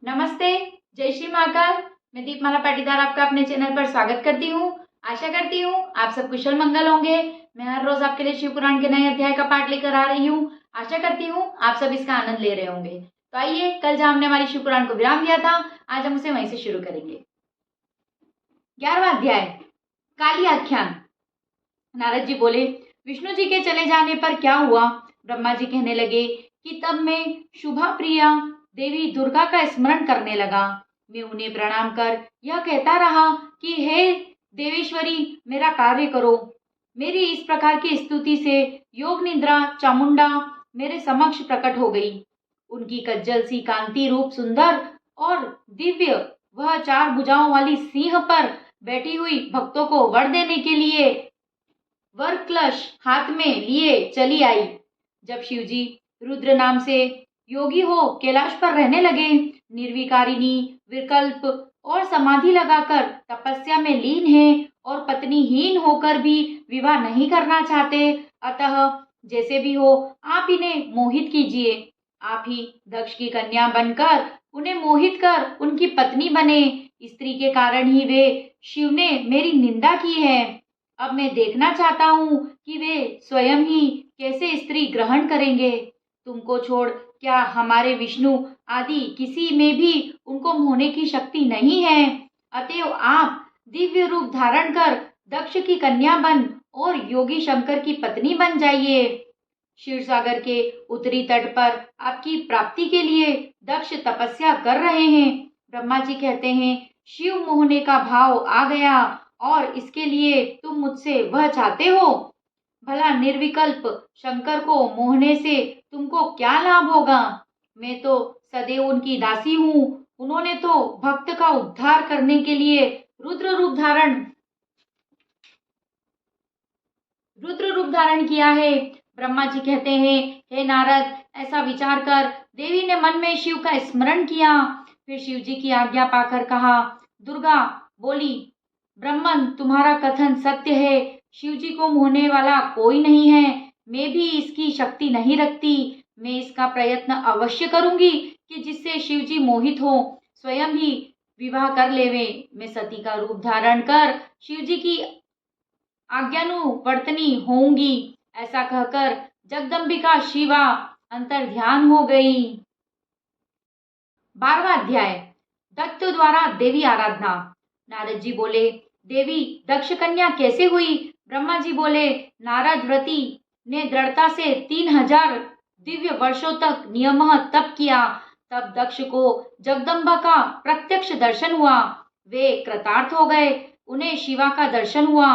नमस्ते, जय श्री महाकाल। मैं दीपमाला पाटीदार आपका अपने चैनल पर स्वागत करती हूँ। आशा करती हूँ आप सब कुशल मंगल होंगे। मैं हर रोज आपके लिए शिव पुराण के नए अध्याय का पाठ लेकर आ रही हूँ। आशा करती हूँ आप सब इसका आनंद ले रहे होंगे। तो आइए, कल जहाँ हमने हमारी शिव पुराण को विराम दिया था, आज हम उसे वहीं से शुरू करेंगे। 11वां अध्याय, काली आख्यान। नारद जी बोले, विष्णु जी के चले जाने पर क्या हुआ? ब्रह्मा जी कहने लगे कि तब मैं शुभा प्रिया देवी दुर्गा का स्मरण करने लगा। मैं उन्हें प्रणाम कर यह कहता रहा कि हे देवेश्वरी, मेरा कार्य करो। मेरी इस प्रकार की स्तुति से योग निद्रा चामुंडा मेरे समक्ष प्रकट हो गई। उनकी कज्जल सी कांति रूप सुंदर और दिव्य, वह 4 भुजाओं वाली सिंह पर बैठी हुई भक्तों को वर देने के लिए वर कलश हाथ में लिए चली आई। जब शिवजी रुद्र नाम से योगी हो कैलाश पर रहने लगे, निर्विकारिणी विकल्प और समाधि लगाकर तपस्या में लीन हैं और पत्नीहीन होकर भी विवाह नहीं करना चाहते। अतः जैसे भी हो आप इन्हें मोहित कीजिए। आप ही दक्ष की कन्या बनकर उन्हें मोहित कर उनकी पत्नी बने। स्त्री के कारण ही वे शिव ने मेरी निंदा की है। अब मैं देखना चाहता हूँ कि वे स्वयं ही कैसे स्त्री ग्रहण करेंगे। तुमको छोड़ क्या हमारे विष्णु आदि किसी में भी उनको मोहने की शक्ति नहीं है। अतएव आप दिव्य रूप धारण कर दक्ष की कन्या बन और योगी शंकर की पत्नी बन जाइए। क्षीर सागर के उत्तरी तट पर आपकी प्राप्ति के लिए दक्ष तपस्या कर रहे हैं। ब्रह्मा जी कहते हैं, शिव मोहने का भाव आ गया और इसके लिए तुम मुझसे वह चाहते हो। भला निर्विकल्प शंकर को मोहने से तुमको क्या लाभ होगा? मैं तो सदैव उनकी दासी हूँ। उन्होंने तो भक्त का उद्धार करने के लिए रुद्र रूप धारण किया है। ब्रह्मा जी कहते हैं, हे नारद, ऐसा विचार कर देवी ने मन में शिव का स्मरण किया। फिर शिव जी की आज्ञा पाकर कहा, दुर्गा बोली, ब्रह्मन, तुम्हारा कथन सत्य है। शिव जी को मोहने वाला कोई नहीं है। मैं भी इसकी शक्ति नहीं रखती। मैं इसका प्रयत्न अवश्य करूंगी कि जिससे शिव जी मोहित हो, स्वयं ही विवाह कर लेवे। मैं सती का रूप धारण कर शिव जी की आज्ञानुवर्तनी होंगी। ऐसा कहकर जगदम्बिका शिवा अंतर ध्यान हो गई। 12वां अध्याय, दत्त द्वारा देवी आराधना। नारद जी बोले, देवी दक्ष कन्या कैसे हुई? ब्रह्मा जी बोले, नारद व्रती ने दृढ़ता से 3000 दिव्य वर्षों तक नियमः तप किया। तब दक्ष को जगदम्बा का प्रत्यक्ष दर्शन हुआ। वे कृतार्थ हो गए। उन्हें शिवा का दर्शन हुआ।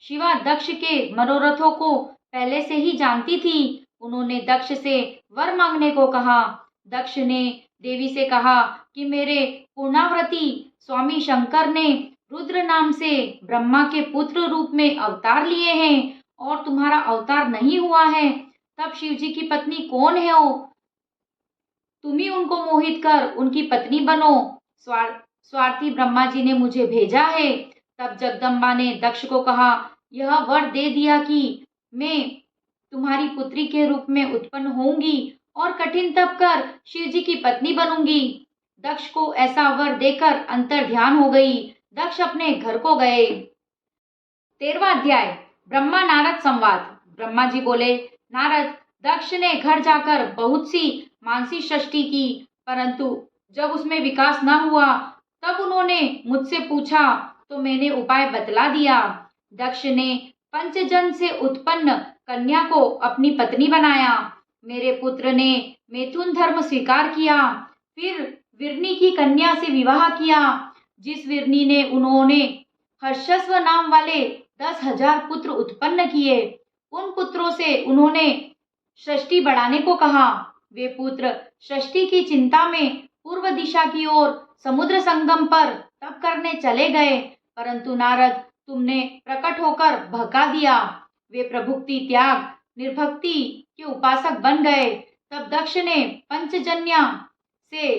शिवा दक्ष के मनोरथों को पहले से ही जानती थी। उन्होंने दक्ष से वर मांगने को कहा। दक्ष ने देवी से कहा कि मेरे पूर्णावृति स्वामी शंकर ने रुद्र नाम से ब्रह्मा के पुत्र रूप में अवतार लिए हैं और तुम्हारा अवतार नहीं हुआ है। तब शिव जी की पत्नी कौन है? तुम ही उनको मोहित कर उनकी पत्नी बनो। स्वार्थी ब्रह्मा जी ने मुझे भेजा है। तब जगदम्बा ने दक्ष को कहा, यह वर दे दिया कि मैं तुम्हारी पुत्री के रूप में उत्पन्न होंगी और कठिन तप कर शिव जी की पत्नी बनूंगी। दक्ष को ऐसा वर देकर अंतर ध्यान हो गई। दक्ष अपने घर को गए। 13वां अध्याय, ब्रह्मा नारद संवाद। ब्रह्मा जी बोले, नारद, दक्ष ने घर जाकर बहुत सी मानसी सृष्टि की, परंतु जब उसमें विकास न हुआ तब उन्होंने मुझसे पूछा तो मैंने उपाय बतला दिया। दक्ष ने पंचजन से उत्पन्न कन्या को अपनी पत्नी बनाया। मेरे पुत्र ने मैथुन धर्म स्वीकार किया। फिर विरनी की कन्या से विवाह किया। जिस विरनी ने उन्होंने हर्षस्व नाम वाले 10,000 पुत्र उत्पन्न किए। उन पुत्रों से उन्होंने सृष्टि बढ़ाने को कहा। वे पुत्र सृष्टि की चिंता में पूर्व दिशा की ओर समुद्र संगम पर तप करने चले गए, परंतु नारद, तुमने प्रकट होकर भगा दिया। वे प्रभुक्ति त्याग निर्भक्ति के उपासक बन गए। तब दक्ष ने पंचजन्या से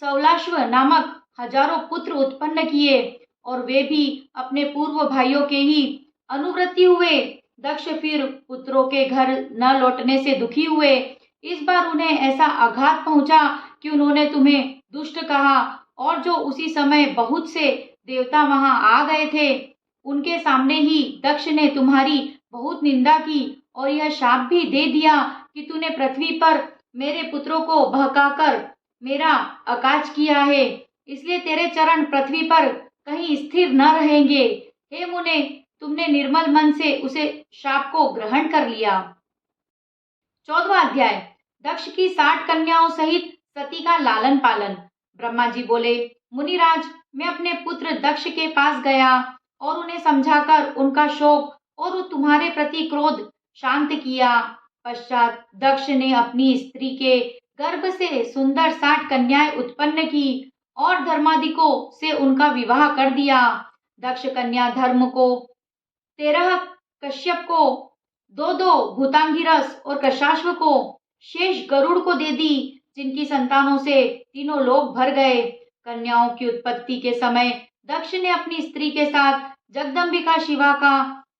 सौलाश्व नामक हजारों पुत्र उत्पन्न किए और वे भी अपने पूर्व भाइयों के ही अनुवृत्ति हुए। दक्ष फिर पुत्रों के घर न लौटने से दुखी हुए। इस बार उन्हें ऐसा आघात पहुंचा कि उन्होंने तुम्हें दुष्ट कहा और जो उसी समय बहुत से देवता वहां आ गए थे, उनके सामने ही दक्ष ने तुम्हारी बहुत निंदा की और यह शाप भी दे दिया कि तूने पृथ्वी पर मेरे पुत्रों को बहकाकर मेरा अकाज किया है, इसलिए तेरे चरण पृथ्वी पर कहीं स्थिर न रहेंगे। हे मुने, तुमने निर्मल मन से उसे शाप को ग्रहण कर लिया। 14वां अध्याय। दक्ष की 60 कन्याओं सहित सती का लालन पालन। ब्रह्मा जी बोले, मुनिराज, मैं अपने पुत्र दक्ष के पास गया और उन्हें समझाकर उनका शोक और तुम्हारे प्रति क्रोध शांत किया। पश्चात दक्ष ने अपनी स्त्री के गर्भ से सुंदर 60 कन्याएं उत्पन्न की और धर्मादिकों से उनका विवाह कर दिया। दक्ष कन्या धर्म को 13, कश्यप को 2 भूतांगिरस और कशाश्व को शेष गरुड़ को दे दी, जिनकी संतानों से तीनों लोक भर गए। कन्याओं की उत्पत्ति के समय दक्ष ने अपनी स्त्री के साथ जगदम्बिका शिवा का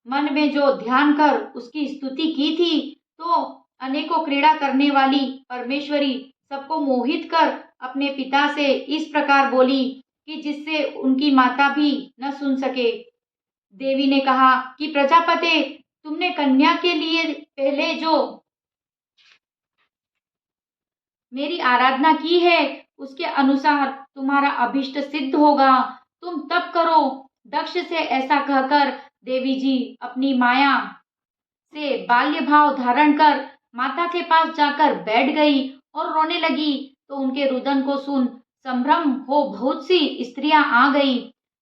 मन में जो ध्यान कर उसकी स्तुति की थी, तो अनेकों क्रीड़ा करने वाली परमेश्वरी सबको मोहित कर अपने पिता से इस प्रकार बोली कि जिससे उनकी माता भी न सुन सके। देवी ने कहा कि प्रजापते, तुमने कन्या के लिए पहले जो मेरी आराधना की है उसके अनुसार तुम्हारा अभिष्ट सिद्ध होगा, तुम तप करो। दक्ष से ऐसा कहकर देवी जी अपनी माया से बाल्य भाव धारण कर माता के पास जाकर बैठ गई और रोने लगी, तो उनके रुदन को सुन संभ्रम हो बहुत सी स्त्रियां आ गई।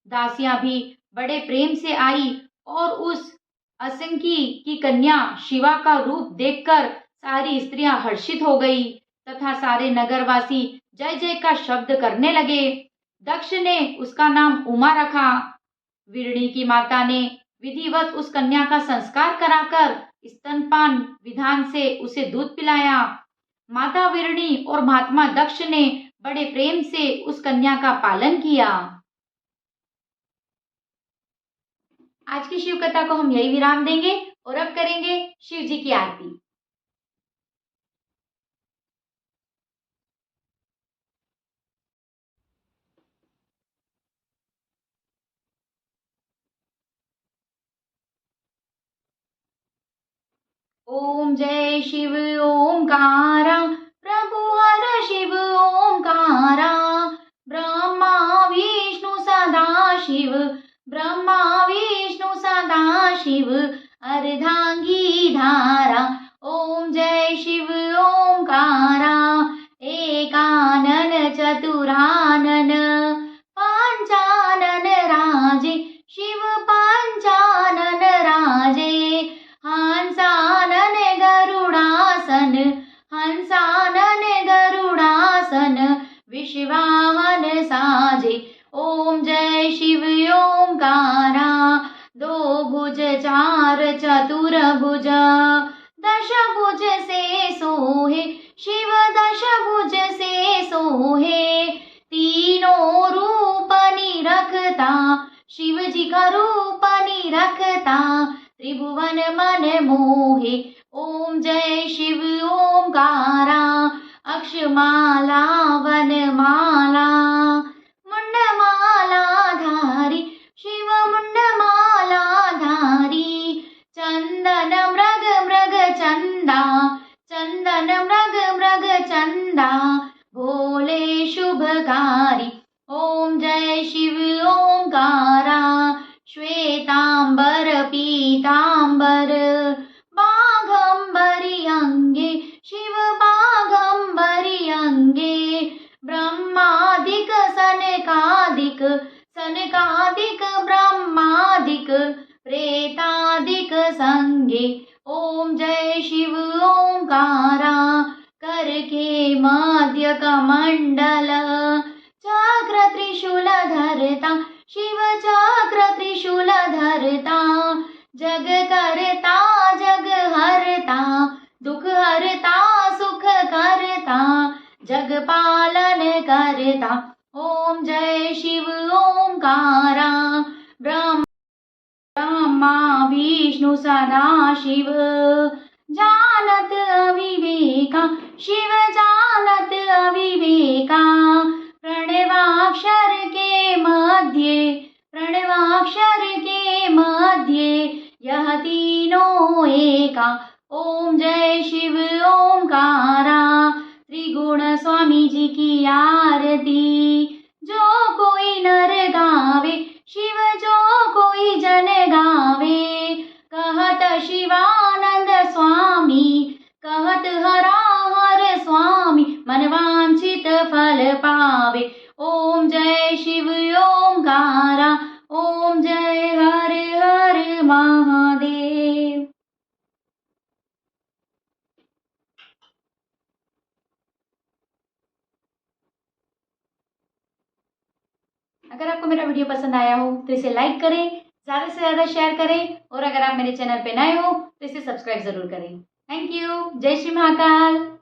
दासियां भी बड़े प्रेम से आई और उस असंकी की कन्या शिवा का रूप देखकर सारी स्त्रियां हर्षित हो गई तथा सारे नगरवासी जय जय का शब्द करने लगे। दक्ष ने उसका नाम उमा रखा। वीरणी की माता ने विधिवत उस कन्या का संस्कार कराकर स्तनपान विधान से उसे दूध पिलाया। माता वीरणी और महात्मा दक्ष ने बड़े प्रेम से उस कन्या का पालन किया। आज की शिव कथा को हम यही विराम देंगे और अब करेंगे शिव जी की आरती। ओम जय शिव ओंकारा, प्रभु हर शिव ओंकारा, ब्रह्मा विष्णु सदा शिव, ब्रह्मा विष्णु सदा शिव, अर्धांगी धारा। ओम जय शिव ओंकारा, एकानन चतुरानन, पंचानन राजे, शिव पंचानन राजे, हंसानन गरुड़ासन, हंसानन गरुड़ासन, विश्वाहन साजे। ओम जय शिव ओंकारा, 2 भुज 4 चतुर भुज, 10 भुज से सोहे, शिव 10 भुज से सोहे, तीनों रूप निरखता, शिव जी का रूप निरखता, त्रिभुवन मन मोहे। ओम जय शिव ओंकारा, अक्षमाला वनमाला, मुंडमाला धारी, शिव मुंडमाला धारी, चंदन मृग मृग चंदा, चंदन मृग मृग चंदा, भोले शुभकारी। ओम जय शिव ओंकारा, श्वेतांबर पीतांबर, बाघंबरी अंगे, शिव बाघंबरी अंगे, ब्रह्मादिक सनकादिक, सनकादिक ब्रह्मादिक, प्रेतादिक संगे। ओम जय शिव ओंकारा, कर के मध्य कमंडल, चक्र त्रिशूल धरता, शिव चक्र त्रिशूल धरता, जग करता जग हरता, दुख हरता सुख करता, जग पालन करता। ओम जय शिव ओंकारा, ब्रह्मा विष्णु सदा शिव, जानत अविवेका, शिव जानत अविवेका। प्रणवाक्षर के मध्य, प्रणवाक्षर के मध्य यह तीनों एका। ओम जय शिव ओंकारा। त्रिगुण स्वामी जी की आरती। जो कोई नर गावे शिव, जो कोई जन गावे। कहत शिवानंद स्वामी, कहत हरा हर स्वामी। मनवांछित फल पावे। ओम जय शिव ओंकारा। ओम जय हर हर महादेव। अगर आपको मेरा वीडियो पसंद आया हो तो इसे लाइक करें, ज़्यादा से ज़्यादा शेयर करें, और अगर आप मेरे चैनल पे नए हो तो इसे सब्सक्राइब ज़रूर करें। Thank you. जय श्री महाकाल।